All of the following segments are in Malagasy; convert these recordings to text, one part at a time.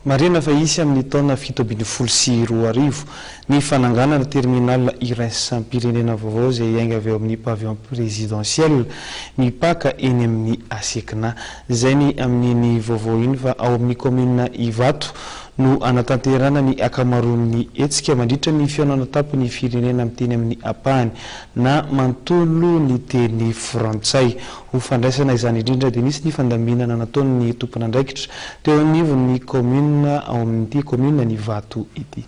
Marina fa isy amin'ny taona 724 ny fananganana terminal iraisam-pirenena vaovao izay iainga avy eo amin'ny pavillon présidentiel mipaka eny amin'ny Asekina. Izay ny amin'ny vaovao iny fa ao amin'ny commune Ivato no anatanterana ny akamaroan'ny hetsika mandritra ny fihaonana tapon'ny firenena amin'ny teny amin'ny ampahany na mantolo ny teny frantsay. Ho fandraisana izany indrindra dia nisy ny fandaminana nataon'ny tompon'andraikitra teo anivon'ny commune ao amin'ity commune ny Ivato ity.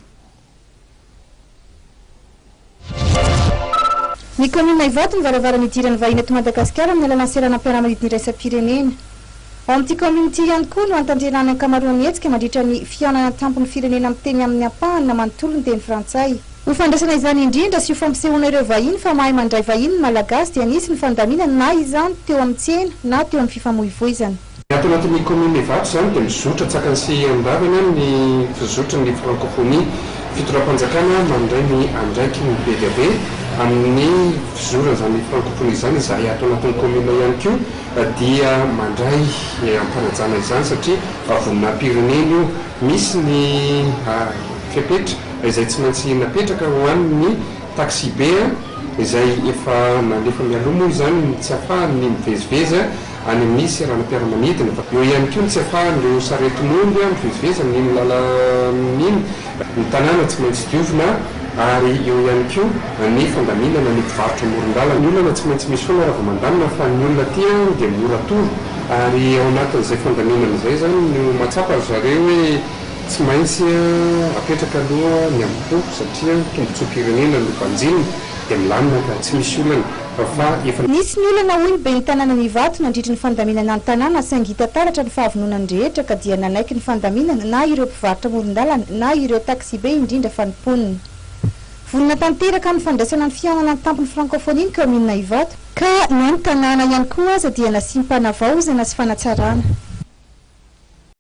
Ny commune Ivato ny varavaran'ny idiran'ny vahiny eto Madagasikara amin'ny alalan'ny seranam-piaramanidina iraisam-pirenena. Ao amin'ity commune ity ihany koa no anatanterahana ankamaroan'ny hetsika mandritra ny fihaonana tampon'ny firenena amin'ny teny amin'ny ampahany na manontolo ny teny frantsay. Ho fandraisana izany indrindra sy ho fampisehoana ireo vahiny fa mahay mandray vahiny ny malagasy dia nisy ny fandaminana na izany teo amin'ny tsena na teo amin'ny fifamoivoizana. Ato anatin'ny commune Ivato izany dia mizotra tsakany sy andavana ny fizotra ny francophonie fitoram-panjakana mandray ny andraiky ny be dia be amin'ny fizorana izany francophonie izany izay ato anatin'ny commune ihany koa dia mandray ampanajana izany satria vononam-pirenena io misy ny fepetra izay tsy maintsy napetraka ho an'ny taxi be izay efa nalefa mialoha moa izany tsy ahafahany mivezivezy any amin'ny seranam-piaramanidina. Eo ihany koa tsy ahafahan'ireo saretin'omby mivezivezy amin'iny lalan'iny ny tanàna tsy maintsy diovina ary eo ihany koa ny fandaminana ny mpivarotra amoron-dalana. Ny olona tsy maintsy misy foana raha mandamina fa ny olona aty dia mora toro ary ao anatin'izay fandaminana izay zany no matsapa zareo hoe tsy maintsy apetraka aloha ny ambo satria tombotsoam-pirenena no banjinina dia milamina ka tsy misy olana. Nisy ny olana hoy ny be ny tanàna ny Ivato nandritra ny fandaminana ny tanàna saingy hita taratra ny fahavononany rehetra ka dia nanaiky ny fandaminana na ireo mpivarotra amoron-dalana na ireo taxi be indrindra fanimponiny. Vonona tanteraka ny fandraisana ny fihaonana ny tampony francophonie ny commune Ivato ka ny tanàna ihany koa aza dia nasimpanavaozana sy fanatsarana.